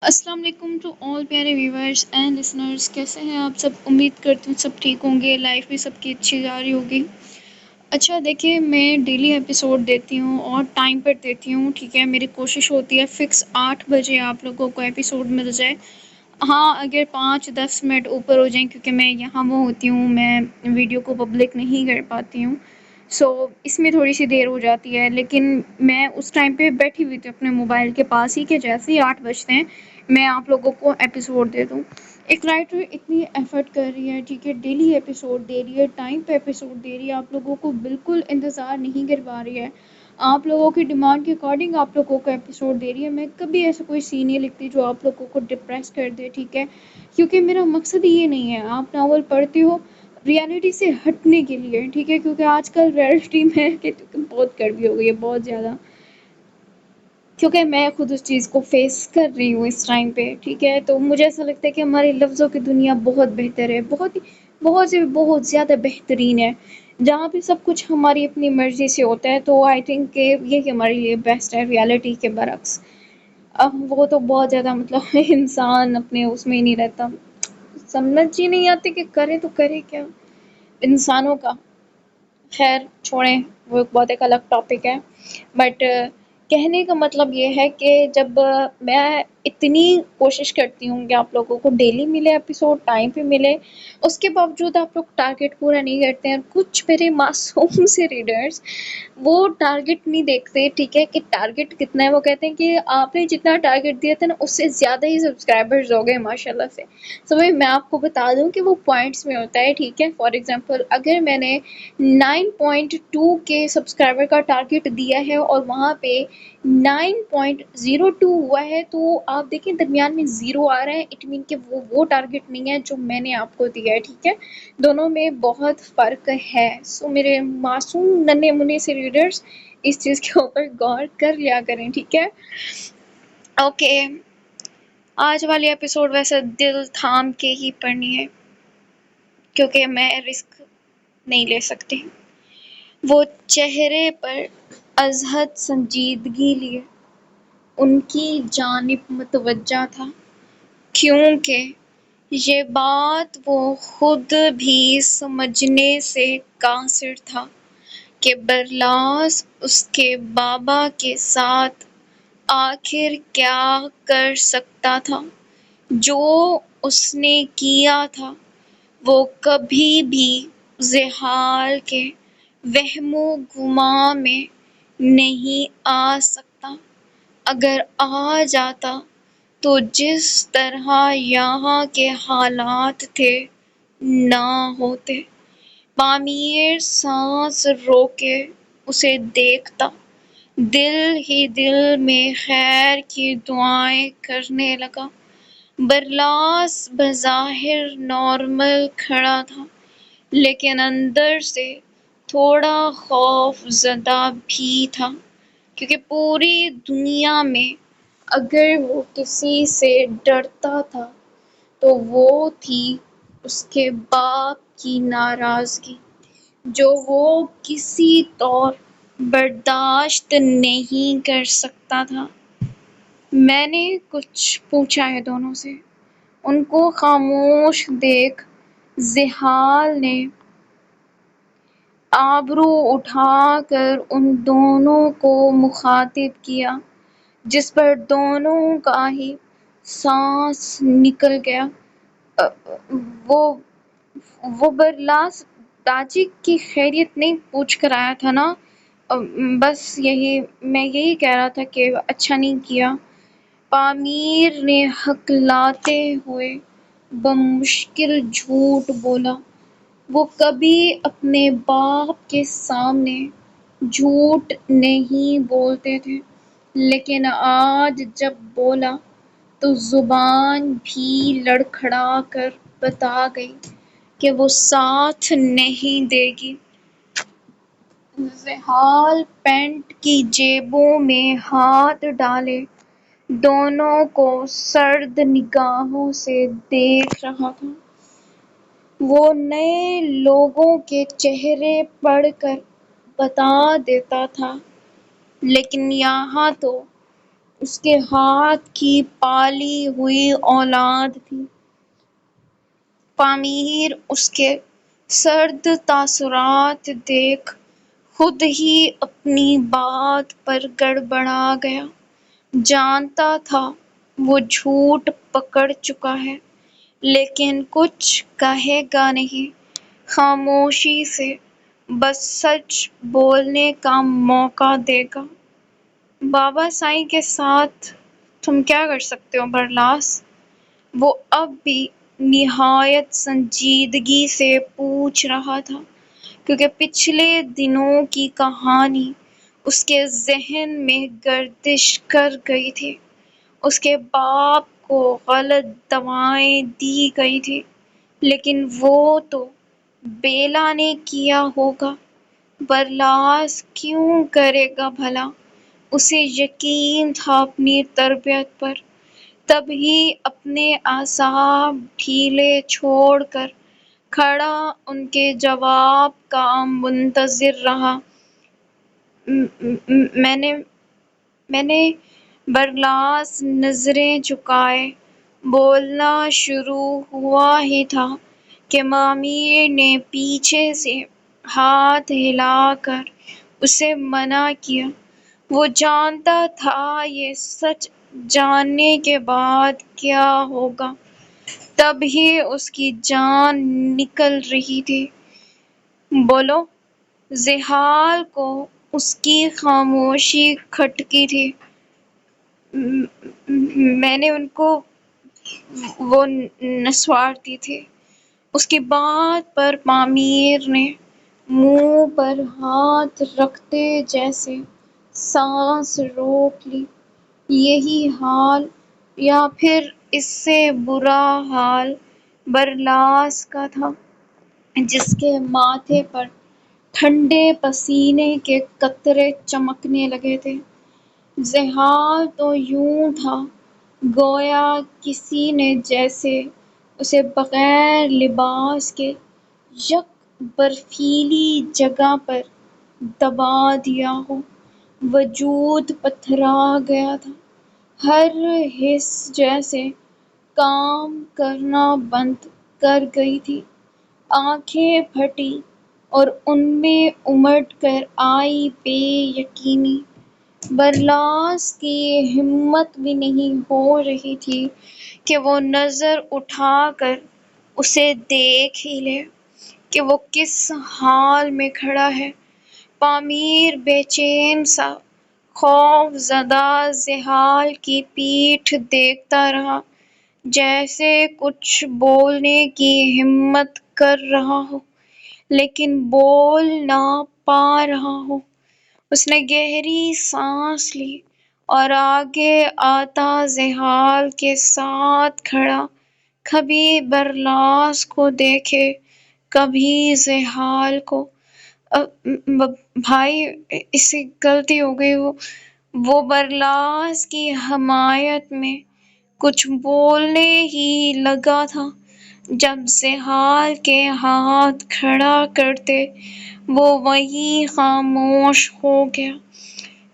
السلام علیکم to all پیارے ویورز اینڈ لسنرز، کیسے ہیں آپ سب؟ امید کرتی ہوں سب ٹھیک ہوں گے، لائف بھی سب کی اچھی جا رہی ہوگی۔ اچھا دیکھیے، میں ڈیلی ایپیسوڈ دیتی ہوں اور ٹائم پر دیتی ہوں، ٹھیک ہے؟ میری کوشش ہوتی ہے فکس 8 بجے آپ لوگوں کو ایپیسوڈ مل جائے۔ ہاں، اگر 5-10 منٹ اوپر ہو جائیں کیونکہ میں یہاں وہ ہوتی ہوں، میں ویڈیو کو پبلک نہیں کر پاتی ہوں، اس میں تھوڑی سی دیر ہو جاتی ہے، لیکن میں اس ٹائم پہ بیٹھی ہوئی تھی اپنے موبائل کے پاس ہی کہ جیسے ہی 8 بجتے ہیں میں آپ لوگوں کو ایپیسوڈ دے دوں۔ ایک رائٹر اتنی ایفرٹ کر رہی ہے، ٹھیک ہے، ڈیلی ایپیسوڈ دے رہی ہے، ٹائم پہ ایپیسوڈ دے رہی ہے، آپ لوگوں کو بالکل انتظار نہیں کر پا رہی ہے، آپ لوگوں کی ڈیمانڈ کے اکارڈنگ آپ لوگوں کو ایپیسوڈ دے رہی ہے۔ میں کبھی ایسا کوئی سین نہیں لکھتی جو آپ لوگوں کو ڈپریس کر دے، ٹھیک ہے، کیونکہ میرا مقصد یہ نہیں ہے۔ آپ ناول پڑھتی ہو ریالٹی سے ہٹنے کے لیے، ٹھیک ہے، کیونکہ آج کل ریالٹی میں بہت کڑوی ہو گئی ہے، بہت زیادہ، کیونکہ میں خود اس چیز کو فیس کر رہی ہوں اس ٹائم پہ، ٹھیک ہے۔ تو مجھے ایسا لگتا ہے کہ ہمارے لفظوں کی دنیا بہت بہتر ہے، بہت سے بہت زیادہ بہترین ہے، جہاں پہ سب کچھ ہماری اپنی مرضی سے ہوتا ہے۔ تو آئی تھنک کہ یہ ہمارے لیے بیسٹ ہے ریالٹی کے برعکس۔ اب وہ تو بہت زیادہ مطلب انسان اپنے اس میں ہی نہیں رہتا، سمجھ ہی نہیں آتی کہ کرے تو کرے کیا انسانوں کا۔ خیر چھوڑیں، وہ بہت ایک الگ ٹاپک ہے، بٹ کہنے کا مطلب یہ ہے کہ جب میں اتنی کوشش کرتی ہوں کہ آپ لوگوں کو ڈیلی ملے ایپیسوڈ، ٹائم پہ ملے، اس کے باوجود آپ لوگ ٹارگٹ پورا نہیں کرتے ہیں۔ کچھ میرے معصوم سے ریڈرز وہ ٹارگٹ نہیں دیکھتے، ٹھیک ہے، کہ ٹارگٹ کتنا ہے، وہ کہتے ہیں کہ آپ نے جتنا ٹارگٹ دیا تھا نا اس سے زیادہ ہی سبسکرائبرز ہو گئے ماشاءاللہ سے۔ میں آپ کو بتا دوں کہ وہ پوائنٹس میں ہوتا ہے، ٹھیک ہے۔ فار ایگزامپل اگر میں نے 9.2 کے سبسکرائبر کا ٹارگٹ دیا ہے اور وہاں پہ 9.02 ہوا ہے، تو آپ دیکھیں درمیان میں 0 آ رہا ہے، اٹ مین کہ وہ ٹارگٹ نہیں ہے جو میں نے آپ کو دیا ہے، ٹھیک ہے۔ دونوں میں بہت فرق ہے۔ میرے معصوم ننھے منھے سے ریڈرز اس چیز کے اوپر غور کر لیا کریں، ٹھیک ہے۔ اوکے، آج والی ایپیسوڈ ویسے دل تھام کے ہی پڑھنی ہے کیونکہ میں رسک نہیں لے سکتی۔ وہ چہرے پر ازحد سنجیدگی لیے ان کی جانب متوجہ تھا، کیونکہ یہ بات وہ خود بھی سمجھنے سے قاصر تھا کہ برلاس اس کے بابا کے ساتھ آخر کیا کر سکتا تھا۔ جو اس نے کیا تھا وہ کبھی بھی زحال کے وہم و گماں میں نہیں آ سکتا۔ اگر آ جاتا تو جس طرح یہاں کے حالات تھے نہ ہوتے۔ پامیر سانس روکے اسے دیکھتا، دل ہی دل میں خیر کی دعائیں کرنے لگا۔ برلاس بظاہر نارمل کھڑا تھا، لیکن اندر سے تھوڑا خوف زدہ بھی تھا، کیونکہ پوری دنیا میں اگر وہ کسی سے ڈرتا تھا تو وہ تھی اس کے باپ کی ناراضگی، جو وہ کسی طور برداشت نہیں کر سکتا تھا۔ میں نے کچھ پوچھا ہے دونوں سے۔ ان کو خاموش دیکھ زحال نے آبرو اٹھا کر ان دونوں کو مخاطب کیا، جس پر دونوں کا ہی سانس نکل گیا۔ وہ برلاس داجی کی خیریت نہیں پوچھ کر آیا تھا نا؟ بس میں یہی کہہ رہا تھا کہ اچھا نہیں کیا، پامیر نے ہکلاتے ہوئے بمشکل جھوٹ بولا۔ وہ کبھی اپنے باپ کے سامنے جھوٹ نہیں بولتے تھے، لیکن آج جب بولا تو زبان بھی لڑکھڑا کر بتا گئی کہ وہ ساتھ نہیں دے گی۔ زحال پینٹ کی جیبوں میں ہاتھ ڈالے دونوں کو سرد نگاہوں سے دیکھ رہا تھا۔ وہ نئے لوگوں کے چہرے پڑھ کر بتا دیتا تھا، لیکن یہاں تو اس کے ہاتھ کی پالی ہوئی اولاد تھی۔ پامیر اس کے سرد تاثرات دیکھ خود ہی اپنی بات پر گڑبڑا گیا۔ جانتا تھا وہ جھوٹ پکڑ چکا ہے، لیکن کچھ کہے گا نہیں، خاموشی سے بس سچ بولنے کا موقع دے گا۔ بابا سائیں کے ساتھ تم کیا کر سکتے ہو برلاس؟ وہ اب بھی نہایت سنجیدگی سے پوچھ رہا تھا، کیونکہ پچھلے دنوں کی کہانی اس کے ذہن میں گردش کر گئی تھی۔ اس کے باپ کو غلط دوائیں دی گئی تھی، لیکن وہ تو بیلا نے کیا ہوگا۔ برلاس کیوں کرے گا بھلا؟ اسے یقین تھا اپنی تربیت پر، تبھی اپنے اعصاب ڈھیلے چھوڑ کر کھڑا ان کے جواب کا منتظر رہا۔ میں نے برلاس نظریں جھکائے بولنا شروع ہوا ہی تھا کہ مامیر نے پیچھے سے ہاتھ ہلا کر اسے منع کیا۔ وہ جانتا تھا یہ سچ جاننے کے بعد کیا ہوگا، تبھی اس کی جان نکل رہی تھی۔ بولو۔ زحال کو اس کی خاموشی کھٹکی تھی۔ میں نے ان کو وہ نسوارتی تھی۔ اس کی بات پر پامیر نے منہ پر ہاتھ رکھتے جیسے سانس روک لی۔ یہی حال یا پھر اس سے برا حال برلاس کا تھا، جس کے ماتھے پر ٹھنڈے پسینے کے قطرے چمکنے لگے تھے۔ زحال تو یوں تھا گویا کسی نے جیسے اسے بغیر لباس کے یک برفیلی جگہ پر دبا دیا ہو۔ وجود پتھرا گیا تھا، ہر حس جیسے کام کرنا بند کر گئی تھی۔ آنکھیں پھٹی اور ان میں امڈ کر آئی بے یقینی۔ برلاس کی ہمت بھی نہیں ہو رہی تھی کہ وہ نظر اٹھا کر اسے دیکھ ہی لے کہ وہ کس حال میں کھڑا ہے۔ پامیر بے چین سا خوف زدہ زحال کی پیٹھ دیکھتا رہا، جیسے کچھ بولنے کی ہمت کر رہا ہو لیکن بول نہ پا رہا ہو۔ اس نے گہری سانس لی اور آگے آتا زحال کے ساتھ کھڑا، کبھی برلاس کو دیکھے کبھی زحال کو۔ بھائی اس سے غلطی ہو گئی۔ وہ برلاس کی حمایت میں کچھ بولنے ہی لگا تھا جب زحال کے ہاتھ کھڑا کرتے وہ وہیں خاموش ہو گیا۔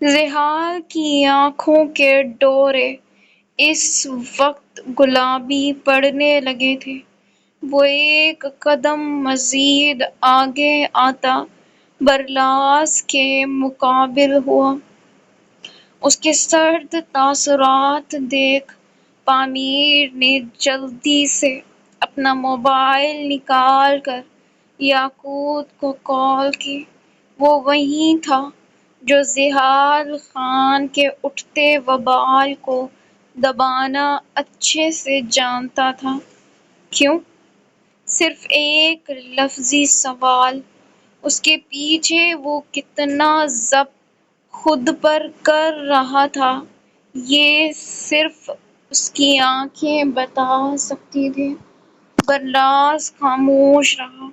زحال کی آنکھوں کے ڈورے اس وقت گلابی پڑنے لگے تھے۔ وہ ایک قدم مزید آگے آتا برلاس کے مقابل ہوا۔ اس کے سرد تاثرات دیکھ پامیر نے جلدی سے اپنا موبائل نکال کر یاقوت کو کال کی۔ وہ وہی تھا جو زحال خان کے اٹھتے وبال کو دبانا اچھے سے جانتا تھا۔ کیوں؟ صرف ایک لفظی سوال۔ اس کے پیچھے وہ کتنا ضبط خود پر کر رہا تھا، یہ صرف اس کی آنکھیں بتا سکتی تھیں۔ برلاس خاموش رہا۔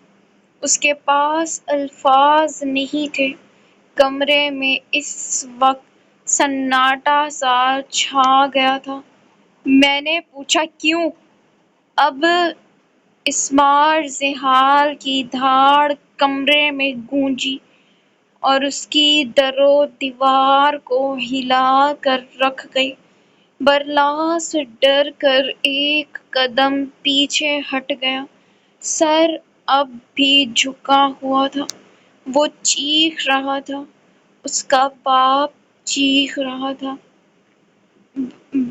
اس کے پاس الفاظ نہیں تھے۔ کمرے میں اس وقت سناٹا سا چھا گیا تھا۔ میں نے پوچھا کیوں؟ اب اس بار زحال کی دھاڑ کمرے میں گونجی اور اس کی در و دیوار کو ہلا کر رکھ گئی۔ برلاس ڈر کر ایک قدم پیچھے ہٹ گیا۔ سر اب بھی جھکا ہوا تھا۔ وہ چیخ رہا تھا، اس کا باپ چیخ رہا تھا۔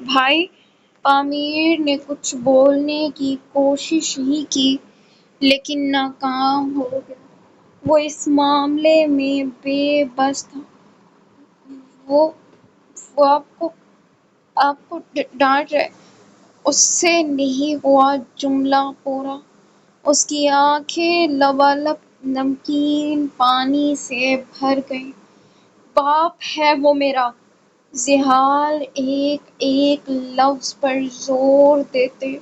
بھائی پامیر نے کچھ بولنے کی کوشش ہی کی لیکن ناکام ہو گیا۔ وہ اس معاملے میں بے بس تھا۔ وہ آپ کو ڈانٹ رہا ہے۔ اس سے نہیں ہوا جملہ پورا۔ اس کی آنکھیں لبالب نمکین پانی سے بھر گئیں۔ باپ ہے وہ میرا۔ زحال ایک ایک لفظ پر زور دیتے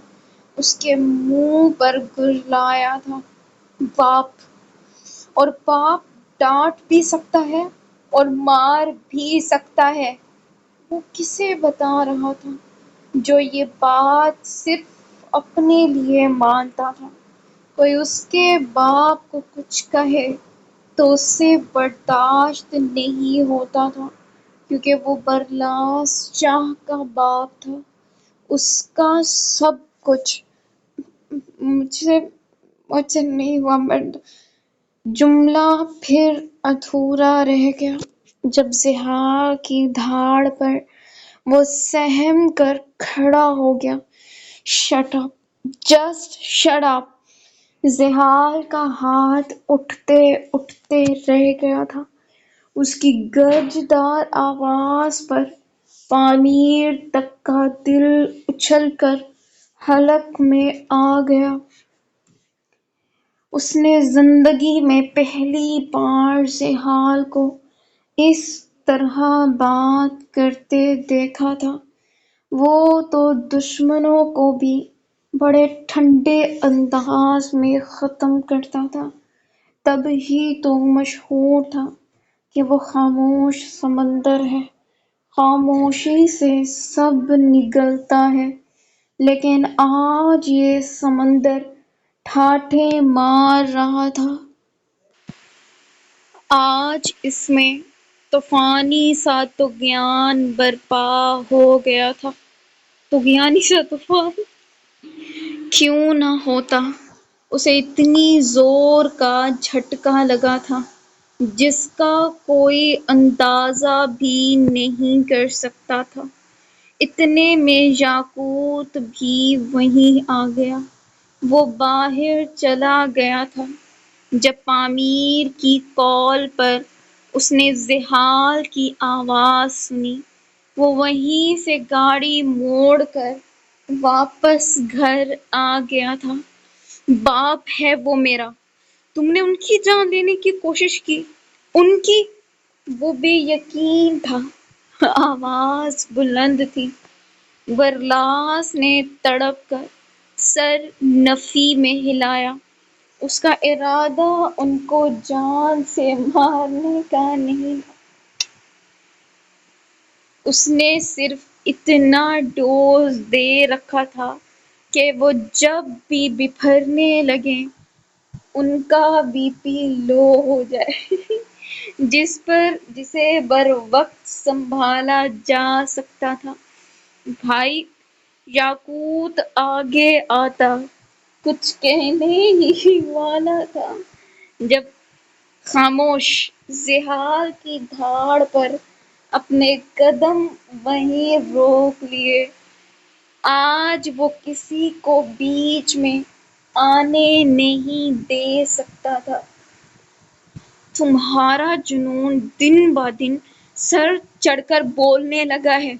اس کے منہ پر گرلایا تھا۔ باپ! اور باپ ڈانٹ بھی سکتا ہے اور مار بھی سکتا ہے۔ وہ کسے بتا رہا تھا جو یہ بات صرف اپنے لیے مانتا تھا؟ کوئی اس کے باپ کو کچھ کہے تو اس سے برداشت نہیں ہوتا تھا، کیونکہ وہ برلاس شاہ کا باپ تھا، اس کا سب کچھ۔ مجھ سے نہیں ہوا جملہ پھر ادھورا رہ گیا جب زحال کی دھاڑ پر وہ سہم کر کھڑا ہو گیا۔ Shut up! Just shut up! زحال کا ہاتھ اٹھتے اٹھتے رہ گیا تھا۔ اس کی گرجدار آواز پر پامیر تک کا دل اچھل کر حلق میں آ گیا۔ اس نے زندگی میں پہلی بار زحال کو اس طرح بات کرتے دیکھا تھا۔ وہ تو دشمنوں کو بھی بڑے ٹھنڈے انداز میں ختم کرتا تھا۔ تب ہی تو مشہور تھا کہ وہ خاموش سمندر ہے، خاموشی سے سب نگلتا ہے۔ لیکن آج یہ سمندر ٹھاٹھیں مار رہا تھا۔ آج اس میں طوفانی سا طغیان برپا ہو گیا تھا۔ طغیانی سا طوفان کیوں نہ ہوتا؟ اسے اتنی زور کا جھٹکا لگا تھا جس کا کوئی اندازہ بھی نہیں کر سکتا تھا۔ اتنے میں یاقوت بھی وہیں آ گیا۔ وہ باہر چلا گیا تھا۔ جب پامیر کی کال پر اس نے زحال کی آواز سنی، وہ وہیں سے گاڑی موڑ کر واپس گھر آ گیا تھا۔ باپ ہے وہ میرا! تم نے ان کی جان لینے کی کوشش کی، ان کی! وہ بے یقین تھا۔ آواز بلند تھی۔ برلاس نے تڑپ کر سر نفی میں ہلایا۔ اس کا ارادہ ان کو جان سے مارنے کا نہیں تھا۔ اس نے صرف اتنا ڈوز دے رکھا تھا کہ وہ جب بھی بپھرنے لگیں ان کا بی پی لو ہو جائے، جسے بروقت سنبھالا جا سکتا تھا۔ بھائی یاقوت آگے آتا کچھ کہنے ہی والا تھا جب خاموش زحال کی دھاڑ پر اپنے قدم وہیں روک لیے۔ آج وہ کسی کو بیچ میں آنے نہیں دے سکتا تھا۔ تمہارا جنون دن بدن سر چڑھ کر بولنے لگا ہے۔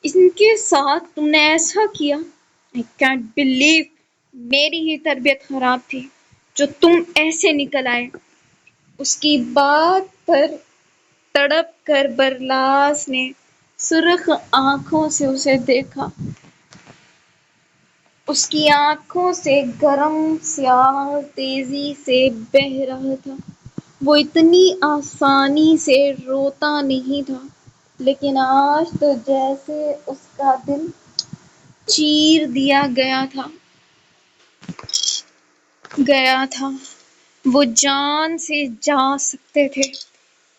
ان کے ساتھ تم نے ایسا کیا؟ I can't believe میری ہی تربیت خراب تھی جو تم ایسے نکل آئے۔ اس کی بات پر تڑپ کر برلاس نے سرخ آنکھوں سے اسے دیکھا۔ اس کی آنکھوں سے گرم سیال تیزی سے بہہ رہا تھا۔ وہ اتنی آسانی سے روتا نہیں تھا، لیکن آج تو جیسے اس کا دل چیر دیا گیا تھا۔ وہ جان سے جا سکتے تھے،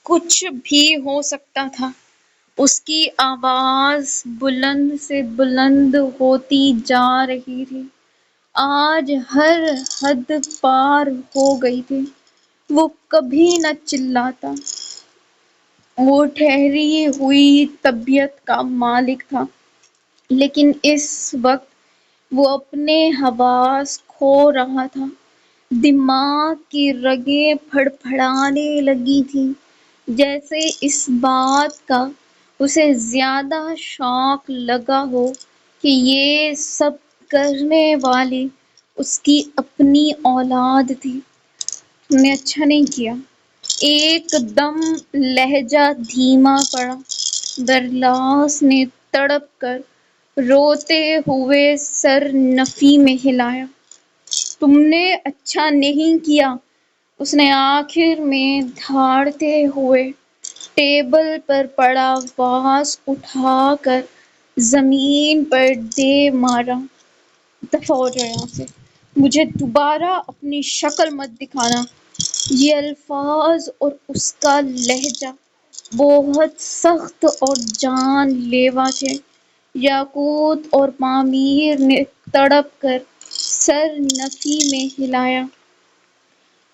کچھ بھی ہو سکتا تھا۔ اس کی آواز بلند سے بلند ہوتی جا رہی تھی، آج ہر حد پار ہو گئی تھی۔ وہ کبھی نہ چلاتا، وہ ٹھہری ہوئی طبیعت کا مالک تھا، لیکن اس وقت وہ اپنے حواس کھو رہا تھا۔ دماغ کی رگیں پھڑپھڑانے لگی تھیں، جیسے اس بات کا اسے زیادہ شوق لگا ہو کہ یہ سب کرنے والی اس کی اپنی اولاد تھی۔ تم نے اچھا نہیں کیا۔ ایک دم لہجہ دھیما پڑا۔ برلاس نے تڑپ کر روتے ہوئے سر نفی میں ہلایا۔ تم نے اچھا نہیں کیا، اس نے آخر میں دھاڑتے ہوئے ٹیبل پر پڑا واز اٹھا کر زمین پر دے مارا۔ دفعہ ہو جاؤ یہاں سے، مجھے دوبارہ اپنی شکل مت دکھانا۔ یہ الفاظ اور اس کا لہجہ بہت سخت اور جان لیوا تھے۔ یاقوت اور معمیر نے تڑپ کر سر نفی میں ہلایا۔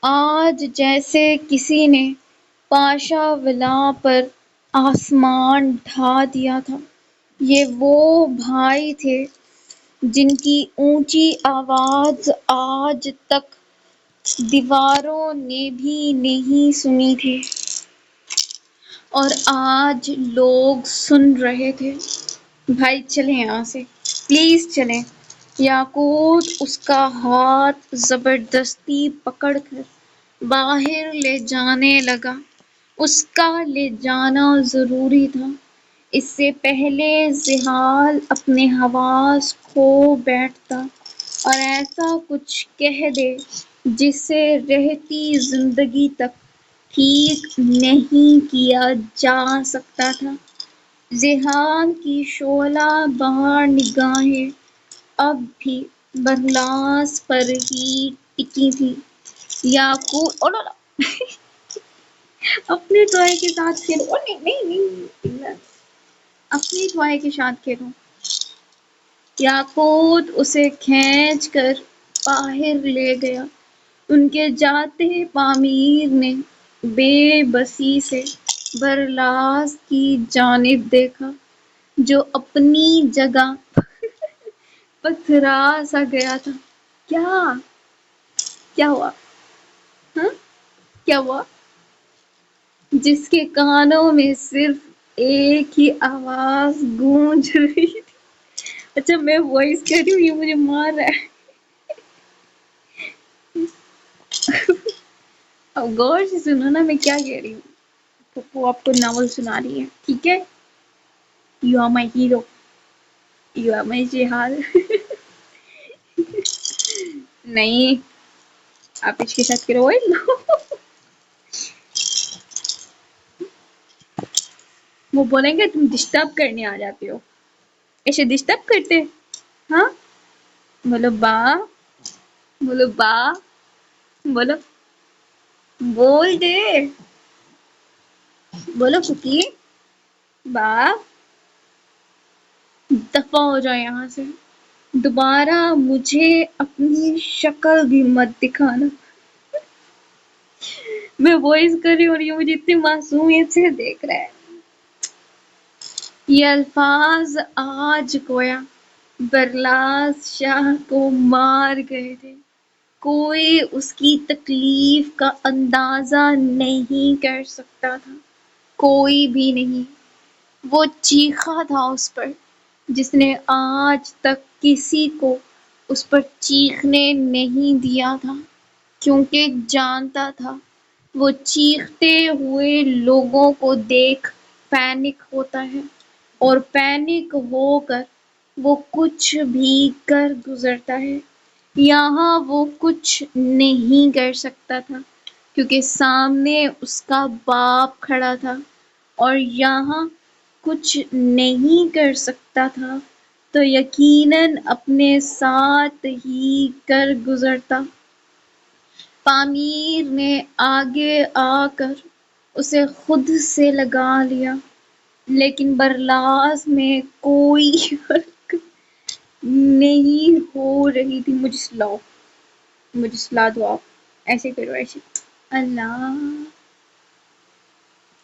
آج جیسے کسی نے پاشا ولا پر آسمان ڈھا دیا تھا۔ یہ وہ بھائی تھے جن کی اونچی آواز آج تک دیواروں نے بھی نہیں سنی تھی، اور آج لوگ سن رہے تھے۔ بھائی چلیں یہاں سے، پلیز چلیں۔ یاقوت اس کا ہاتھ زبردستی پکڑ کر باہر لے جانے لگا۔ اس کا لے جانا ضروری تھا، اس سے پہلے ذیحال اپنے حواس کھو بیٹھتا اور ایسا کچھ کہہ دے جسے رہتی زندگی تک ٹھیک نہیں کیا جا سکتا تھا۔ ذیحال کی شعلہ بہار نگاہیں اب بھی برلاس پر ہی ٹکی تھی۔ یاقوت اپنے ٹوائے کے ساتھ کھیلو، نہیں، اپنی ٹوائے کے ساتھ کھیلو۔ یاقوت اسے کھینچ کر باہر لے گیا۔ ان کے جاتے معمیر نے بے بسی سے برلاس کی جانب دیکھا، جو اپنی جگہ پتھرا سا گیا تھا۔ کیا ہوا؟ ہاں کیا ہوا؟ جس کے کانوں میں صرف ایک ہی آواز گونج رہی تھی۔ اچھا میں وائس کہہ رہی ہوں، یہ مجھے مار رہا ہے۔ اب غور سے سنو نا میں کیا کہہ رہی ہوں۔ وہ آپ کو ناول سنا رہی ہے، ٹھیک ہے؟ You are my hero, you are my ذیحال۔ نہیں، آپ اس کے ساتھ کرو۔ وہ بولیں گے تم ڈسٹرب کرنے آ جاتے ہو، ایسے ڈسٹرب کرتے؟ ہاں بولو با، بولو با، بولو، بول دے، بولو ککی با۔ دفعہ ہو جاؤ یہاں سے، دوبارہ مجھے اپنی شکل بھی مت دکھانا۔ میں وائس کر رہی ہوں اور یہ مجھے اتنی معصومیت سے دیکھ رہا ہے۔ یہ الفاظ آج گویا برلاس شاہ کو مار گئے تھے۔ کوئی اس کی تکلیف کا اندازہ نہیں کر سکتا تھا، کوئی بھی نہیں۔ وہ چیخا تھا اس پر جس نے آج تک کسی کو اس پر چیخنے نہیں دیا تھا، کیونکہ جانتا تھا وہ چیختے ہوئے لوگوں کو دیکھ پینک ہوتا ہے، اور پینک ہو کر وہ کچھ بھی کر گزرتا ہے۔ یہاں وہ کچھ نہیں کر سکتا تھا کیونکہ سامنے اس کا باپ کھڑا تھا، اور یہاں کچھ نہیں کر سکتا تھا تو یقیناً اپنے ساتھ ہی کر گزرتا۔ معمیر نے آگے آ کر اسے خود سے لگا لیا۔ لیکن برلاس میں کوئی حرکت نہیں ہو رہی تھی۔ مجھے سلا دو آپ، ایسے کرو ایسے۔ اللہ،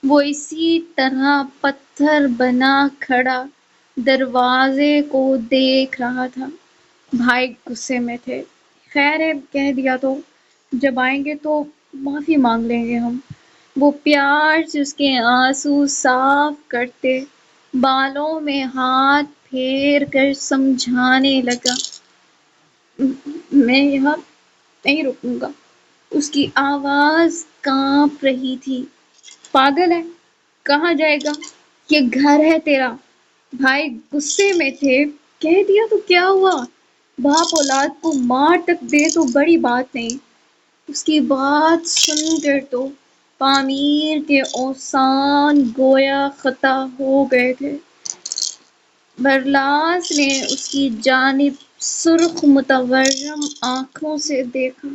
وہ اسی طرح پتھر بنا کھڑا دروازے کو دیکھ رہا تھا۔ بھائی غصے میں تھے۔ خیر ہے، کہہ دیا تو، جب آئیں گے تو معافی مانگ لیں گے ہم۔ وہ پیار سے اس کے آنسو صاف کرتے، بالوں میں ہاتھ پھیر کر سمجھانے لگا، میں یہاں نہیں رکوں گا۔ اس کی آواز کانپ رہی تھی۔ پاگل ہے، کہاں جائے گا؟ یہ گھر ہے تیرا۔ بھائی غصے میں تھے۔ کہہ دیا تو کیا ہوا؟ باپ اولاد کو مار تک دے تو بڑی بات نہیں۔ اس کی بات سن کر تو پامیر کے اوسان گویا خطا ہو گئے تھے۔ برلاس نے اس کی جانب سرخ متورم آنکھوں سے دیکھا۔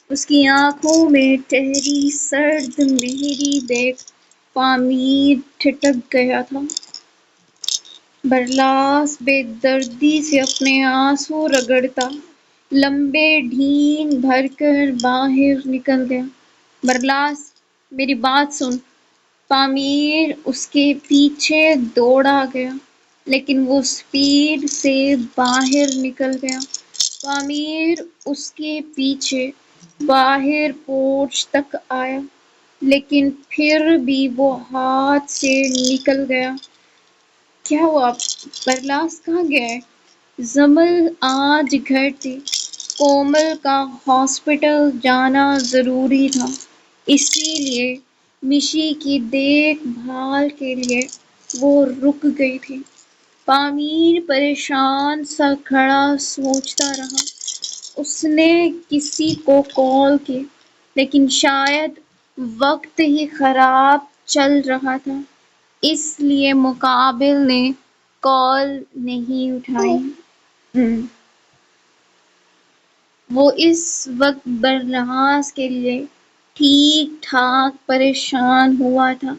اس کی آنکھوں میں ٹھہری سرد مہری دیکھ پامیر ٹھٹک گیا تھا۔ برلاس بے دردی سے اپنے آنسو رگڑتا لمبے ڈھین بھر کر باہر نکل گیا۔ برلاس، میری بات سن۔ پامیر اس کے پیچھے دوڑا گیا، لیکن وہ سپیڈ سے باہر نکل گیا۔ پامیر اس کے پیچھے باہر پورچ تک آیا، لیکن پھر بھی وہ ہاتھ سے نکل گیا۔ کیا ہوا؟ برلاس کہاں گیا ہے؟ جمل آج گھر تھی۔ کومل کا ہاسپٹل جانا ضروری تھا، اسی لیے مشی کی دیکھ بھال کے لیے وہ رک گئی تھی۔ پامیر پریشان سا کھڑا سوچتا رہا۔ اس نے کسی کو کال کی، لیکن شاید وقت ہی خراب چل رہا تھا، اس لیے مقابل نے کال نہیں اٹھائی۔ وہ اس وقت برلاس کے لیے ٹھیک ٹھاک پریشان ہوا تھا۔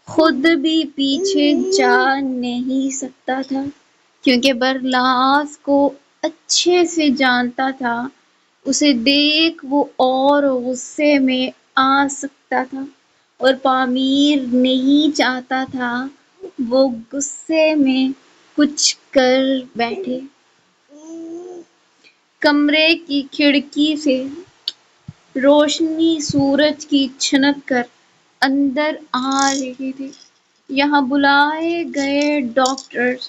خود بھی پیچھے جا نہیں سکتا تھا، کیونکہ برلاس کو اچھے سے جانتا تھا۔ اسے دیکھ وہ اور غصے میں آ سکتا تھا، اور پامیر نہیں چاہتا تھا وہ غصے میں کچھ کر بیٹھے۔ کمرے کی کھڑکی سے روشنی سورج کی چھنک کر اندر آ رہی تھی۔ یہاں بلائے گئے ڈاکٹرز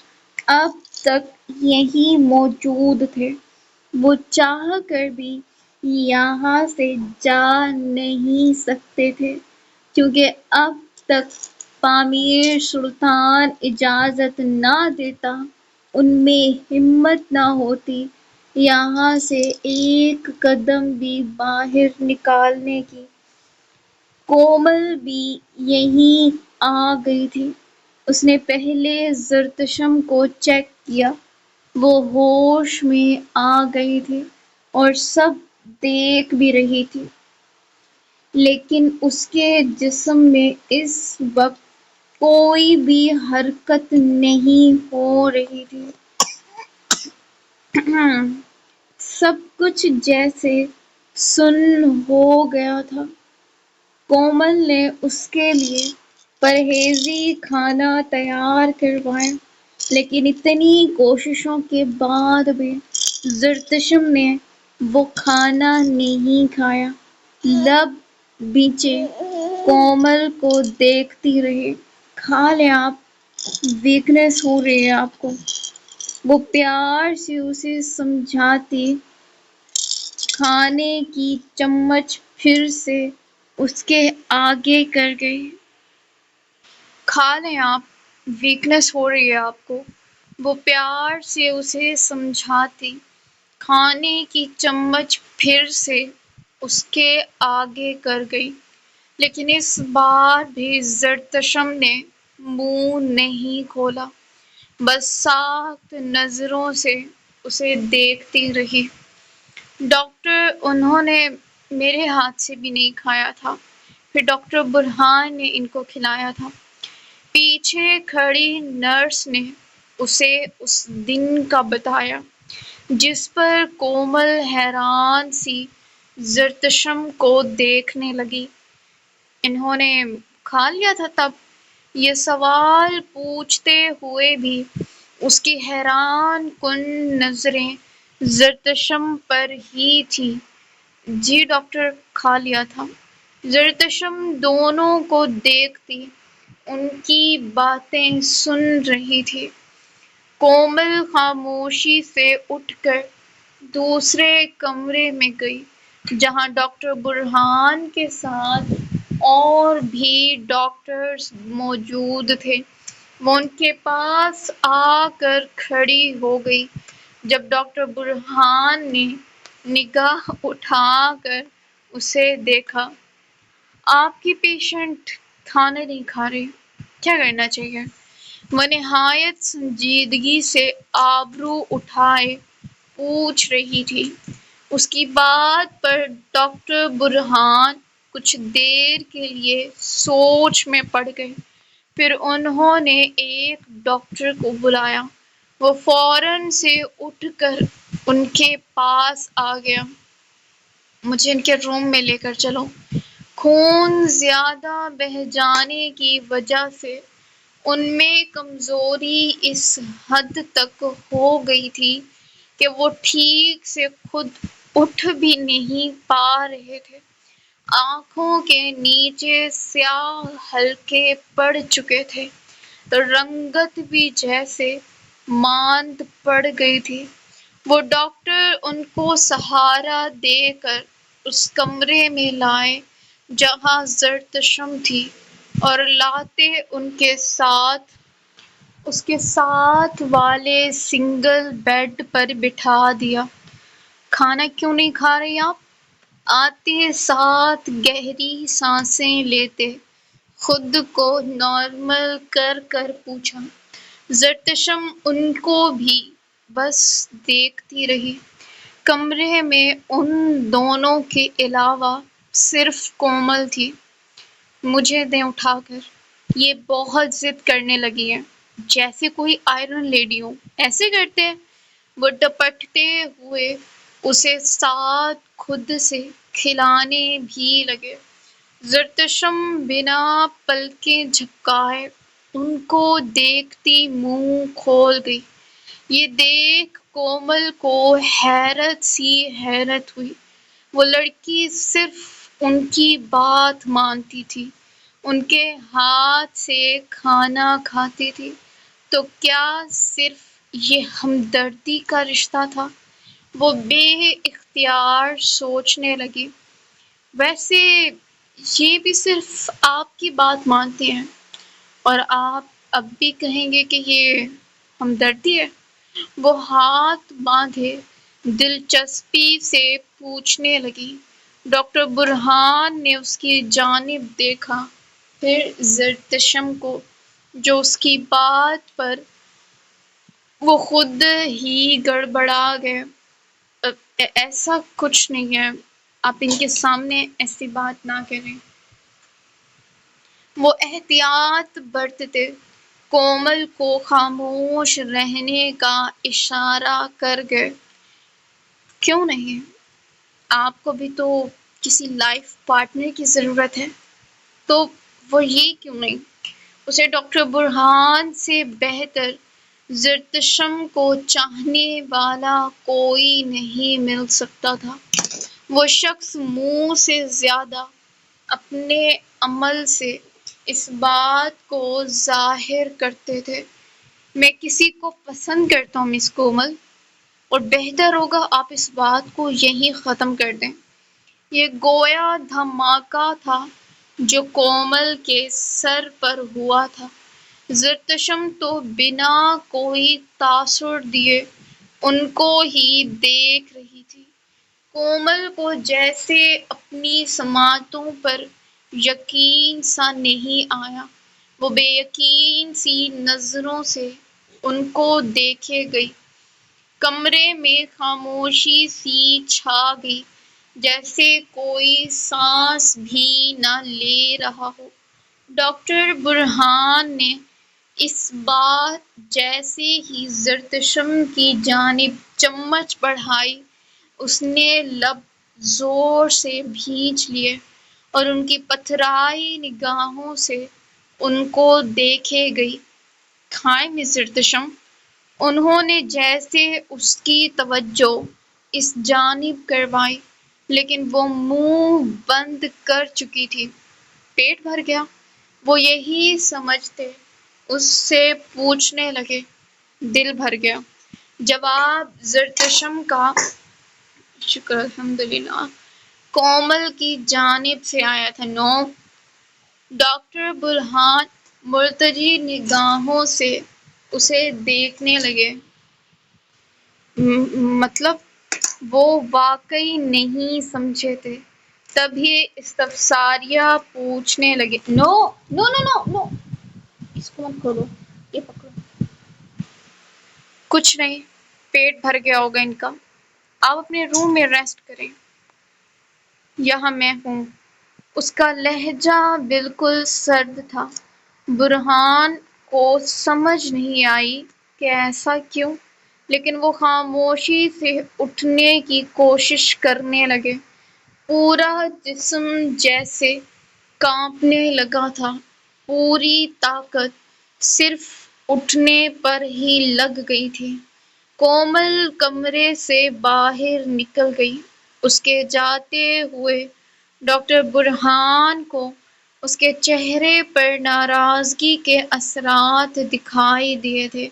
اب تک یہیں موجود تھے۔ وہ چاہ کر بھی یہاں سے جا نہیں سکتے تھے، کیونکہ اب تک پامیر سلطان اجازت نہ دیتا۔ ان میں ہمت نہ ہوتی یہاں سے ایک قدم بھی باہر نکالنے کی۔ کومل بھی یہیں آ گئی تھی۔ اس نے پہلے زرتشم کو چیک کیا۔ وہ ہوش میں آ گئی تھی اور سب دیکھ بھی رہی تھی، لیکن اس کے جسم میں اس وقت کوئی بھی حرکت نہیں ہو رہی تھی۔ سب کچھ جیسے سن ہو گیا تھا۔ کومل نے اس کے لیے پرہیزی کھانا تیار کروایا، لیکن اتنی کوششوں کے بعد بھی زرتشم نے وہ کھانا نہیں کھایا۔ لب بیچے کومل کو دیکھتی رہی۔ کھا لیں آپ، ویکنیس ہو رہی ہے آپ کو۔ وہ پیار سے اسے سمجھاتی کھانے کی چمچ پھر سے اس کے آگے کر گئی۔ کھا لیں آپ، ویکنیس ہو رہی ہے آپ کو۔ وہ پیار سے اسے سمجھاتی کھانے کی چمچ پھر سے اس کے آگے کر گئی، لیکن اس بار بھی زرتشم نے منہ نہیں کھولا، بس سخت نظروں سے اسے دیکھتی رہی۔ ڈاکٹر، انہوں نے میرے ہاتھ سے بھی نہیں کھایا تھا، پھر ڈاکٹر برہان نے ان کو کھلایا تھا۔ پیچھے کھڑی نرس نے اسے اس دن کا بتایا جس پر کومل حیران سی زرتشم کو دیکھنے لگی۔ انہوں نے کھا لیا تھا تب؟ یہ سوال پوچھتے ہوئے بھی اس کی حیران کن نظریں زرتشم پر ہی تھیں۔ جی ڈاکٹر، کھا لیا تھا۔ زرتشم دونوں کو دیکھتی ان کی باتیں سن رہی تھی۔ کومل خاموشی سے اٹھ کر دوسرے کمرے میں گئی جہاں ڈاکٹر برہان کے ساتھ اور بھی ڈاکٹرز موجود تھے۔ وہ ان کے پاس آ کر کھڑی ہو گئی۔ جب ڈاکٹر برہان نے نگاہ اٹھا کر اسے دیکھا، آپ کی پیشنٹ کھانا نہیں کھا رہی، کیا کرنا چاہیے؟ وہ نہایت سنجیدگی سے آبرو اٹھائے پوچھ رہی تھی۔ اس کی بات پر ڈاکٹر برہان کچھ دیر کے لیے سوچ میں پڑ گئے۔ پھر انہوں نے ایک ڈاکٹر کو بلایا۔ وہ فوراً سے اٹھ کر ان کے پاس آ گیا۔ مجھے ان کے روم میں لے کر چلو۔ خون زیادہ بہہ جانے کی وجہ سے ان میں کمزوری اس حد تک ہو گئی تھی کہ وہ ٹھیک سے خود اٹھ بھی نہیں پا رہے تھے۔ آنکھوں کے نیچے سیاہ حلقے پڑ چکے تھے تو رنگت بھی جیسے ماند پڑ گئی تھی۔ وہ ڈاکٹر ان کو سہارا دے کر اس کمرے میں لائے جہاں زرتشم تھی اور لاتے اس کے ساتھ والے سنگل بیڈ پر بٹھا دیا۔ کھانا کیوں نہیں کھا رہی آپ؟ آتے ساتھ گہری سانسیں لیتے خود کو نارمل کر کر پوچھا۔ زرتشم ان کو بھی بس دیکھتی رہی۔ کمرے میں ان دونوں کے علاوہ صرف کومل تھی۔ مجھے دیں اٹھا کر، یہ بہت ضد کرنے لگی ہے، جیسے کوئی آئرن لیڈی ہو، ایسے کرتے ہیں۔ وہ ڈپٹتے ہوئے اسے ساتھ خود سے کھلانے بھی لگے۔ زرتشم بنا پلکیں جھپکائے ان کو دیکھتی منہ کھول گئی۔ یہ دیکھ کومل کو حیرت سی حیرت ہوئی۔ وہ لڑکی صرف ان کی بات مانتی تھی، ان کے ہاتھ سے کھانا کھاتی تھی، تو کیا صرف یہ ہمدردی کا رشتہ تھا؟ وہ بے اختیار سوچنے لگی، ویسے یہ بھی صرف آپ کی بات مانتے ہیں اور آپ اب بھی کہیں گے کہ یہ ہمدردی ہے؟ وہ ہاتھ باندھے دلچسپی سے پوچھنے لگی۔ ڈاکٹر برہان نے اس کی جانب دیکھا، پھر زرتشم کو، جو اس کی بات پر وہ خود ہی گڑبڑا گئے۔ ایسا کچھ نہیں ہے، آپ ان کے سامنے ایسی بات نہ کریں۔ وہ احتیاط برتتے کومل کو خاموش رہنے کا اشارہ کر گئے۔ کیوں نہیں؟ آپ کو بھی تو کسی لائف پارٹنر کی ضرورت ہے، تو وہ یہ کیوں نہیں؟ اسے ڈاکٹر برہان سے بہتر زرتشم کو چاہنے والا کوئی نہیں مل سکتا تھا۔ وہ شخص منہ سے زیادہ اپنے عمل سے اس بات کو ظاہر کرتے تھے۔ میں کسی کو پسند کرتا ہوں مس کومل، اور بہتر ہوگا آپ اس بات کو یہیں ختم کر دیں۔ یہ گویا دھماکہ تھا جو کومل کے سر پر ہوا تھا۔ زرتشم تو بنا کوئی تاثر دیے ان کو ہی دیکھ رہی تھی۔ کومل کو جیسے اپنی سماعتوں پر یقین سا نہیں آیا۔ وہ بے یقین سی نظروں سے ان کو دیکھے گئی۔ کمرے میں خاموشی سی چھا گئی، جیسے کوئی سانس بھی نہ لے رہا ہو۔ ڈاکٹر برہان نے اس بات جیسے ہی زرتشم کی جانب چمچ بڑھائی، اس نے لب زور سے بھینچ لیے اور ان کی پتھرائی نگاہوں سے ان کو دیکھے گئی۔ "کھائیں مس زرتشم؟" انہوں نے جیسے اس کی توجہ اس جانب کروائی، لیکن وہ منہ بند کر چکی تھی۔ "پیٹ بھر گیا؟" وہ یہی سمجھتے اس سے پوچھنے لگے۔ "دل بھر گیا"، جواب زرتشم کا شکر الحمدللہ کومل کی جانب سے آیا تھا۔ "نو"، ڈاکٹر برہان مرتجی نگاہوں سے اسے دیکھنے لگے۔ "مطلب"، وہ واقعی نہیں سمجھے تھے۔ تبھی استفساریہ پوچھنے لگے۔ "نو نو نو نو نو، اس کو مت کھولو، یہ پکڑو"۔ "کچھ نہیں، پیٹ بھر گیا ہوگا ان کا۔ آپ اپنے روم میں ریسٹ کریں، یہاں میں ہوں"۔ اس کا لہجہ بالکل سرد تھا۔ برہان کو سمجھ نہیں آئی کہ ایسا کیوں، لیکن وہ خاموشی سے اٹھنے کی کوشش کرنے لگے۔ پورا جسم جیسے کانپنے لگا تھا۔ پوری طاقت صرف اٹھنے پر ہی لگ گئی تھی۔ کومل کمرے سے باہر نکل گئی۔ اس کے جاتے ہوئے ڈاکٹر برہان کو اس کے چہرے پر ناراضگی کے اثرات دکھائی دیے تھے،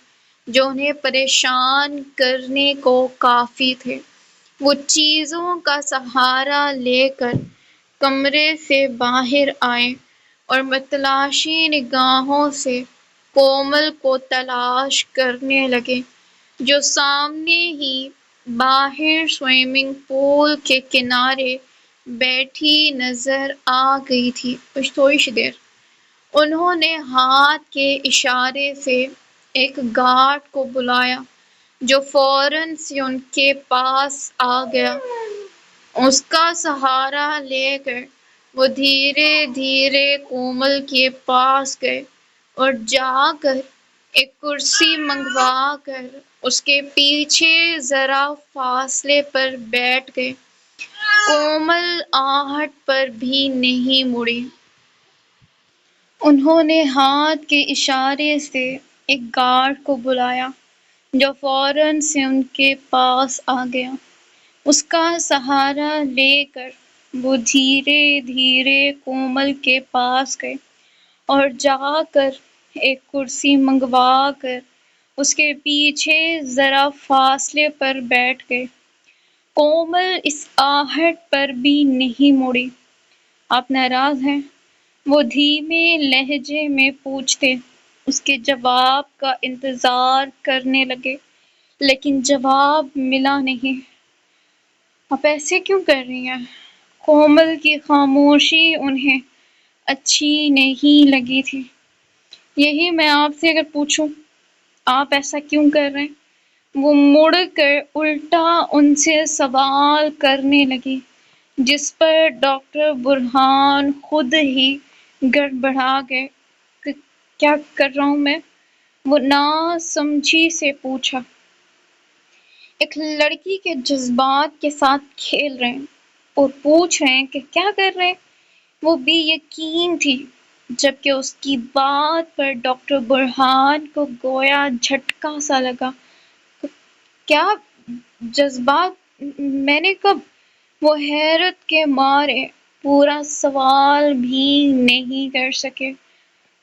جو انہیں پریشان کرنے کو کافی تھے۔ وہ چیزوں کا سہارا لے کر کمرے سے باہر آئے اور متلاشی نگاہوں سے کومل کو تلاش کرنے لگے، جو سامنے ہی باہر سوئمنگ پول کے کنارے بیٹھی نظر آ گئی تھی۔ کچھ تھوڑی سی دیر انہوں نے ہاتھ کے اشارے سے ایک گارڈ کو بلایا، جو فوراً سے ان کے پاس آ گیا۔ اس کا سہارا لے کر وہ دھیرے دھیرے کومل کے پاس گئے اور جا کر ایک کرسی منگوا کر اس کے پیچھے ذرا فاصلے پر بیٹھ گئے۔ کومل آہٹ پر بھی نہیں مڑی۔ انہوں نے ہاتھ کے اشارے سے ایک گارڈ کو بلایا، جو فوراً سے ان کے پاس آ گیا۔ اس کا سہارا لے کر وہ دھیرے دھیرے کومل کے پاس گئے اور جا کر ایک کرسی منگوا کر اس کے پیچھے ذرا فاصلے پر بیٹھ گئے۔ کومل اس آہٹ پر بھی نہیں مڑی۔ "آپ ناراض ہیں؟" وہ دھیمے لہجے میں پوچھتے۔ اس کے جواب کا انتظار کرنے لگے، لیکن جواب ملا نہیں۔ "آپ ایسے کیوں کر رہی ہیں؟" کومل کی خاموشی انہیں اچھی نہیں لگی تھی۔ "یہی میں آپ سے اگر پوچھوں، آپ ایسا کیوں کر رہے ہیں؟" وہ مڑ کر الٹا ان سے سوال کرنے لگی، جس پر ڈاکٹر برہان خود ہی گڑبڑا گئے۔ "کیا کر رہا ہوں میں؟" وہ ناسمجھی سے پوچھا۔ ایک لڑکی کے جذبات کے ساتھ کھیل رہے ہیں اور پوچھ رہے ہیں کہ کیا کر رہے ہیں؟ وہ بے یقین تھی، جبکہ اس کی بات پر ڈاکٹر برہان کو گویا جھٹکا سا لگا۔ "کیا جذبات؟ میں نے کب"؟ وہ حیرت کے مارے پورا سوال بھی نہیں کر سکے۔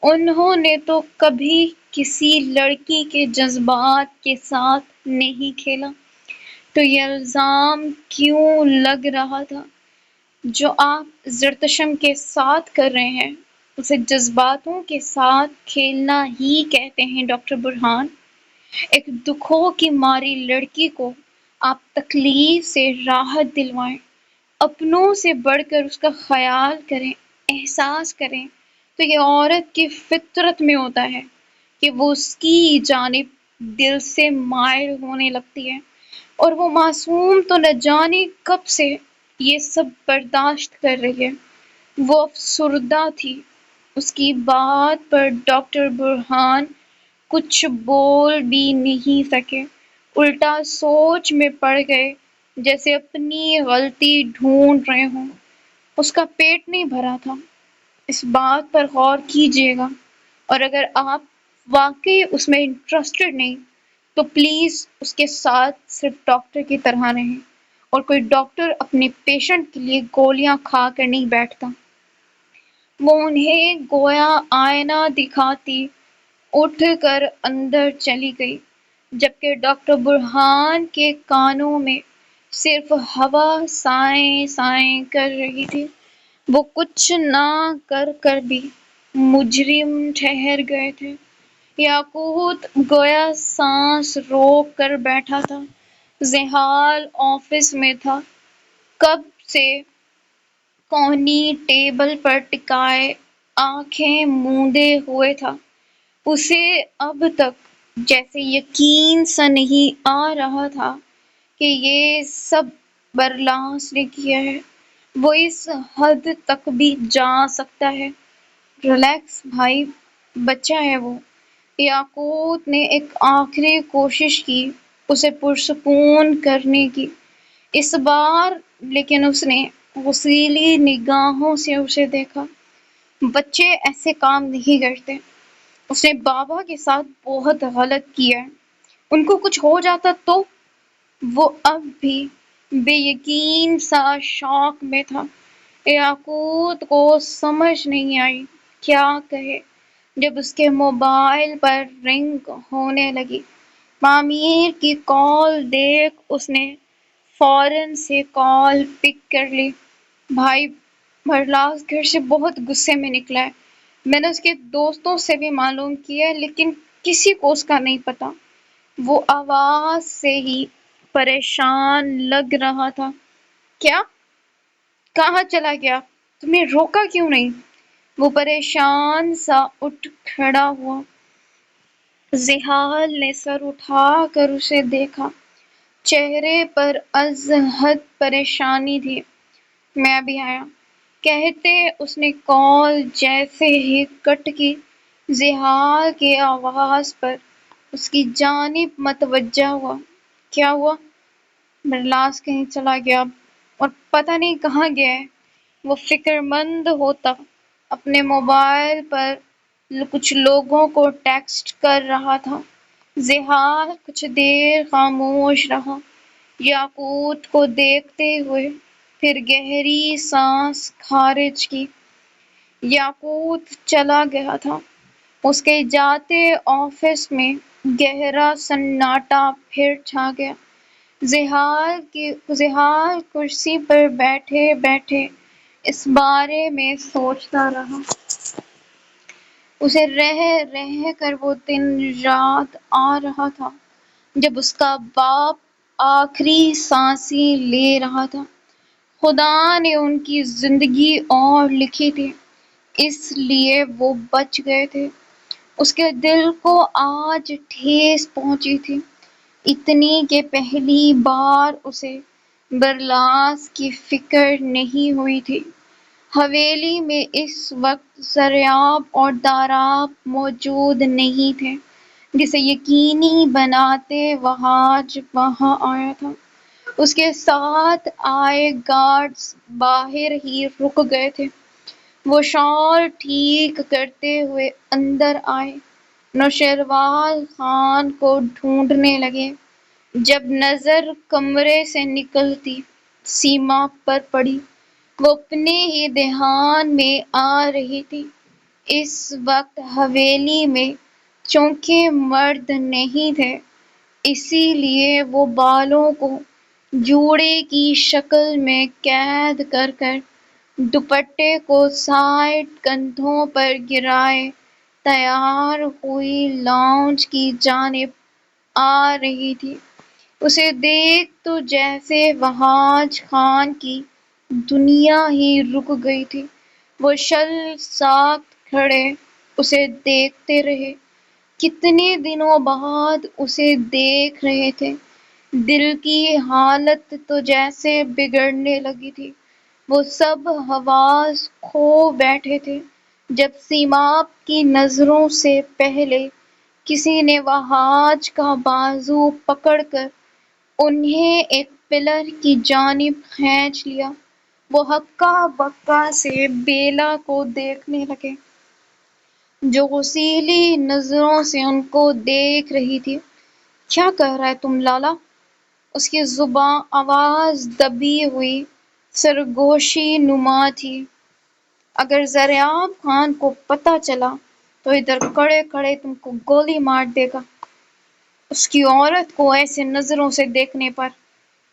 انہوں نے تو کبھی کسی لڑکی کے جذبات کے ساتھ نہیں کھیلا، تو یہ الزام کیوں لگ رہا تھا؟ "جو آپ زرتشم کے ساتھ کر رہے ہیں، اسے جذباتوں کے ساتھ کھیلنا ہی کہتے ہیں ڈاکٹر برہان۔ ایک دکھوں کی ماری لڑکی کو آپ تکلیف سے راحت دلوائیں، اپنوں سے بڑھ کر اس کا خیال کریں، احساس کریں، تو یہ عورت کی فطرت میں ہوتا ہے کہ وہ اس کی جانب دل سے مائل ہونے لگتی ہے، اور وہ معصوم تو نہ جانے کب سے یہ سب برداشت کر رہی ہے"۔ وہ افسردہ تھی۔ اس کی بات پر ڈاکٹر برہان کچھ بول بھی نہیں سکے، الٹا سوچ میں پڑ گئے، جیسے اپنی غلطی ڈھونڈ رہے ہوں۔ اس کا پیٹ نہیں بھرا تھا، اس بات پر غور کیجیے گا، اور اگر آپ واقعی اس میں انٹرسٹڈ نہیں تو پلیز اس کے ساتھ صرف ڈاکٹر کی طرح رہیں، اور کوئی ڈاکٹر اپنے پیشنٹ کے لیے گولیاں کھا کر نہیں بیٹھتا۔ وہ انہیں گویا آئینہ دکھاتی اٹھ کر اندر چلی گئی، جبکہ ڈاکٹر برہان کے کانوں میں صرف ہوا سائیں سائیں کر رہی تھی۔ وہ کچھ نہ کر کر بھی مجرم ٹھہر گئے تھے۔ یاقوت گویا سانس روک کر بیٹھا تھا۔ زحال آفس میں تھا، کب سے کونی ٹیبل پر ٹکائے آنکھیں موندے ہوئے تھا۔ اسے اب تک جیسے یقین سا نہیں آ رہا تھا کہ یہ سب برلاس نے کیا ہے۔ وہ اس حد تک بھی جا سکتا ہے۔ ریلیکس بھائی، بچہ ہے وہ۔ یاقوت نے ایک آخری کوشش کی اسے پرسکون کرنے کی اس بار، لیکن اس نے غصیلی نگاہوں سے اسے دیکھا۔ بچے ایسے کام نہیں کرتے۔ اس نے بابا کے ساتھ بہت غلط کیا ہے۔ ان کو کچھ ہو جاتا تو؟ وہ اب بھی بے یقین سا شاک میں تھا۔ یاقوت کو سمجھ نہیں آئی کیا کہے، جب اس کے موبائل پر رنگ ہونے لگی۔ معمر کی کال دیکھ اس نے فوراً سے کال پک کر لی۔ بھائی، برلاس گھر سے بہت غصے میں نکلا ہے۔ میں نے اس کے دوستوں سے بھی معلوم کیا ہے، لیکن کسی کو اس کا نہیں پتا۔ وہ آواز سے ہی پریشان لگ رہا تھا۔ کیا؟ کہاں چلا گیا؟ تم نے روکا کیوں نہیں؟ وہ پریشان سا اٹھ کھڑا ہوا۔ زحال نے سر اٹھا کر اسے دیکھا، چہرے پر از حد پریشانی تھی۔ میں ابھی آیا، کہتے اس نے کال جیسے ہی کٹ کی، زحال کی آواز پر اس کی جانب متوجہ ہوا۔ کیا ہوا؟ برلاس کہیں چلا گیا اور پتہ نہیں کہاں گیا ہے۔ وہ فکر مند ہوتا اپنے موبائل پر کچھ لوگوں کو ٹیکسٹ کر رہا تھا۔ زحال کچھ دیر خاموش رہا، یاقوت کو دیکھتے ہوئے، پھر گہری سانس خارج کی۔ یاقوت چلا گیا تھا۔ اس کے جاتے آفس میں گہرا سناٹا پھر چھا گیا۔ زحال کرسی پر بیٹھے بیٹھے اس بارے میں سوچتا رہا۔ اسے رہ رہ کر وہ دن یاد آ رہا تھا جب اس کا باپ آخری سانسیں لے رہا تھا۔ خدا نے ان کی زندگی اور لکھی تھی، اس لیے وہ بچ گئے تھے۔ اس کے دل کو آج ٹھیس پہنچی تھی، اتنی کہ پہلی بار اسے برلاس کی فکر نہیں ہوئی تھی۔ حویلی میں اس وقت زریاب اور داراب موجود نہیں تھے، جسے یقینی بناتے وہ آج وہاں آیا تھا۔ اس کے ساتھ آئے گارڈز باہر ہی رک گئے تھے۔ وہ شال ٹھیک کرتے ہوئے اندر آئے، نوشیروان خان کو ڈھونڈنے لگے۔ جب نظر کمرے سے نکلتی سیما پر پڑی، وہ اپنے ہی دھیان میں آ رہی تھی۔ اس وقت حویلی میں چونکہ مرد نہیں تھے، اسی لیے وہ بالوں کو جوڑے کی شکل میں قید کر کر دوپٹے کو سائیڈ کندھوں پر گرائے تیار ہوئی لاؤنج کی جانب آ رہی تھی۔ اسے دیکھ تو جیسے وہاج خان کی دنیا ہی رک گئی تھی۔ وہ شرمساکت کھڑے اسے دیکھتے رہے۔ کتنے دنوں بعد اسے دیکھ رہے تھے۔ دل کی حالت تو جیسے بگڑنے لگی تھی۔ وہ سب حواس کھو بیٹھے تھے۔ جب سیماب کی نظروں سے پہلے کسی نے وہاج کا بازو پکڑ کر انہیں ایک پلر کی جانب کھینچ لیا، وہ ہکا بکا سے بیلا کو دیکھنے لگے جو غصیلی نظروں سے ان کو دیکھ رہی تھی۔ کیا کہہ رہا ہے تم لالا؟ اس کی زباں آواز دبی ہوئی سرگوشی نما تھی۔ اگر زریاب خان کو پتہ چلا تو ادھر کھڑے کھڑے تم کو گولی مار دے گا۔ اس کی عورت کو ایسے نظروں سے دیکھنے پر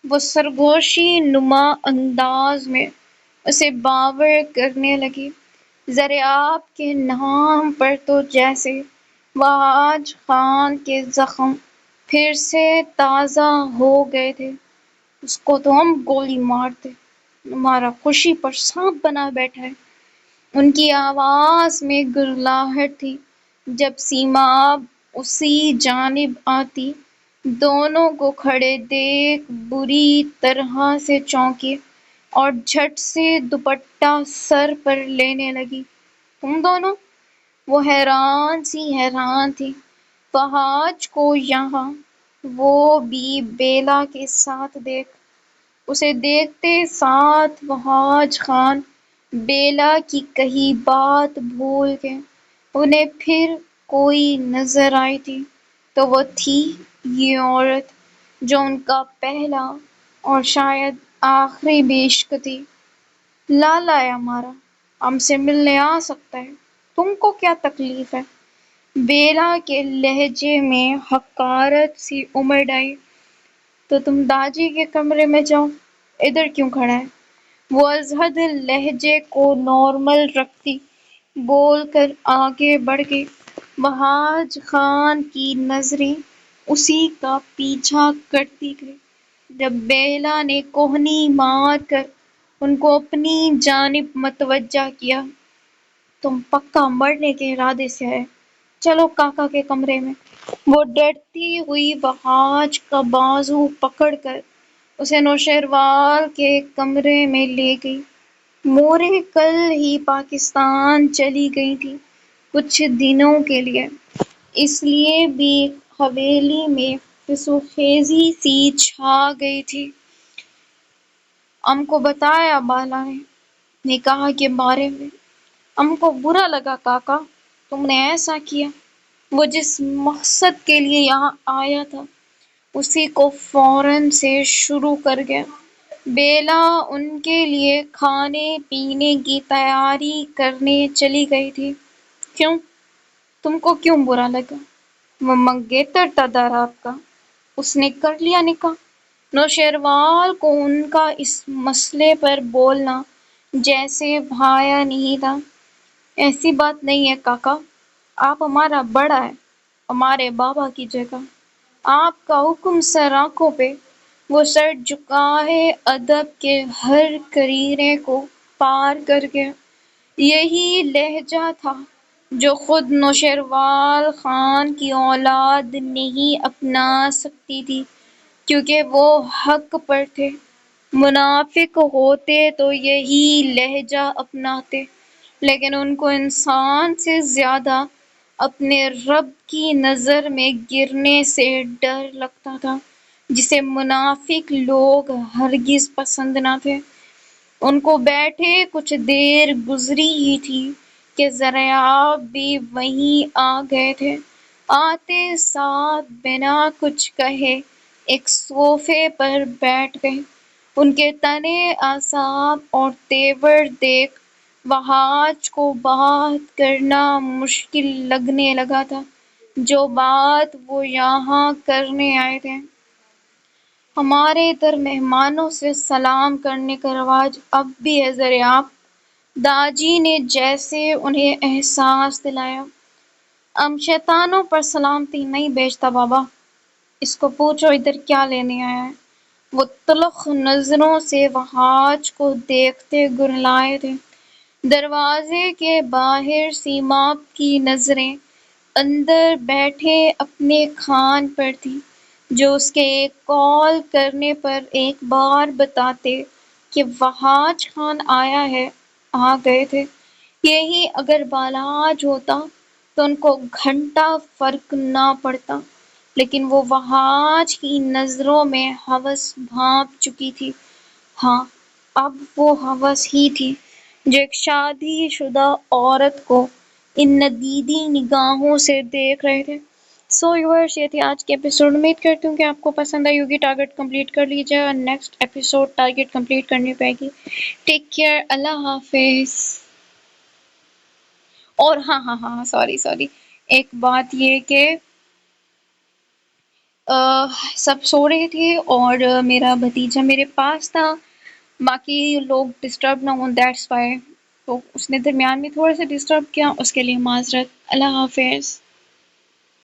وہ سرگوشی نما انداز میں اسے باور کرنے لگی۔ زریاب کے نام پر تو جیسے وہاج خان کے زخم پھر سے تازہ ہو گئے تھے۔ اس کو تو ہم گولی مارتے، ہمارا خوشی پر سانپ بنا بیٹھا ہے۔ ان کی آواز میں گرلاہٹ تھی۔ جب سیماب اسی جانب آتی، دونوں کو کھڑے دیکھ بری طرح سے چونکی اور جھٹ سے دوپٹہ سر پر لینے لگی۔ تم دونوں؟ وہ حیران سی حیران تھی وہاج کو یہاں، وہ بھی بیلا کے ساتھ دیکھ۔ اسے دیکھتے ساتھ وہاج خان بیلا کی کہی بات بھول گئے۔ انہیں پھر کوئی نظر آئی تھی تو وہ تھی یہ عورت جو ان کا پہلا اور شاید آخری بھی عشق تھی۔ لالا ہے ہمارا، ہم سے ملنے آ سکتا ہے، تم کو کیا تکلیف ہے؟ بیلا کے لہجے میں حقارت سی امڑ آئی۔ تو تم داجی کے کمرے میں جاؤ، ادھر کیوں کھڑا ہے؟ وہ ازحد لہجے کو نارمل رکھتی بول کر آگے بڑھ گئی۔ وہاج خان کی نظریں اسی کا پیچھا کرتی گئیں۔ جب بیلا نے کوہنی مار کر ان کو اپنی جانب متوجہ کیا، تم پکا مرنے کے ارادے سے آئے، چلو کاکا کے کمرے میں۔ وہ ڈرتی ہوئی وہاج کا بازو پکڑ کر اسے نوشہروال کے کمرے میں لے گئی۔ مورے کل ہی پاکستان چلی گئی تھی کچھ دنوں کے لیے، اس لیے بھی حویلی میں فسو خیزی سی چھا گئی تھی۔ ہم کو بتایا بالا نے نکاح کے بارے میں، ہم کو برا لگا کاکا تم نے ایسا کیا۔ وہ جس مقصد کے لیے یہاں آیا تھا اسی کو فوراً سے شروع کر گیا۔ بیلا ان کے لیے کھانے پینے کی تیاری کرنے چلی گئی تھی۔ کیوں؟ تم کو کیوں برا لگا؟ وہ منگیتر تدار آپ کا، اس نے کر لیا نکاح۔ نوشہروال کو ان کا اس مسئلے پر بولنا جیسے بھایا نہیں تھا۔ ایسی بات نہیں ہے کاکا، آپ ہمارا بڑا ہے، ہمارے بابا کی جگہ، آپ کا حکم سر آنکھوں پہ۔ وہ سر جھکائے ادب کے ہر قریرے کو پار کر گیا۔ یہی لہجہ تھا جو خود نوشہروال خان کی اولاد نہیں اپنا سکتی تھی کیونکہ وہ حق پر تھے۔ منافق ہوتے تو یہی لہجہ اپناتے، لیکن ان کو انسان سے زیادہ اپنے رب کی نظر میں گرنے سے ڈر لگتا تھا جسے منافق لوگ ہرگز پسند نہ تھے۔ ان کو بیٹھے کچھ دیر گزری ہی تھی کہ زریاب بھی وہیں آ گئے تھے۔ آتے ساتھ بنا کچھ کہے ایک صوفے پر بیٹھ گئے۔ ان کے تنے اعصاب اور تیور دیکھ وہاج کو بات کرنا مشکل لگنے لگا تھا۔ جو بات وہ یہاں کرنے آئے تھے، ہمارے ادھر مہمانوں سے سلام کرنے کا رواج اب بھی ہے زریاب، داجی نے جیسے انہیں احساس دلایا۔ ہم شیطانوں پر سلامتی نہیں بھیجتا بابا، اس کو پوچھو ادھر کیا لینے آیا ہے۔ وہ تلخ نظروں سے وہاج کو دیکھتے گرلائے تھے۔ دروازے کے باہر سیماب کی نظریں اندر بیٹھے اپنے خان پر تھیں جو اس کے ایک کال کرنے پر ایک بار بتاتے کہ وہاج خان آیا ہے، آ گئے تھے۔ یہی اگر بالاج ہوتا تو ان کو گھنٹہ فرق نہ پڑتا، لیکن وہ وہاج کی نظروں میں ہوس بھانپ چکی تھی۔ ہاں، اب وہ ہوس ہی تھی جو ایک شادی شدہ عورت کو ان ندیدی نگاہوں سے دیکھ رہے تھے۔ سو ویورس، یہ تھی آج کی ایپیسوڈ۔ امید کرتی ہوں کہ آپ کو پسند آئی ہوگی۔ ٹارگٹ کمپلیٹ کر لیجیے اور نیکسٹ ایپیسوڈ ٹارگٹ کمپلیٹ کرنی پائے گی۔ ٹیک کیئر، اللہ حافظ۔ اور ہاں سوری ایک بات یہ کہ سب سو رہے تھے اور میرا بھتیجا میرے پاس تھا، باقی لوگ ڈسٹرب نہ ہوں، دیٹس وائی، تو اس نے درمیان میں تھوڑا سا ڈسٹرب کیا، اس کے لیے معذرت۔ اللہ حافظ۔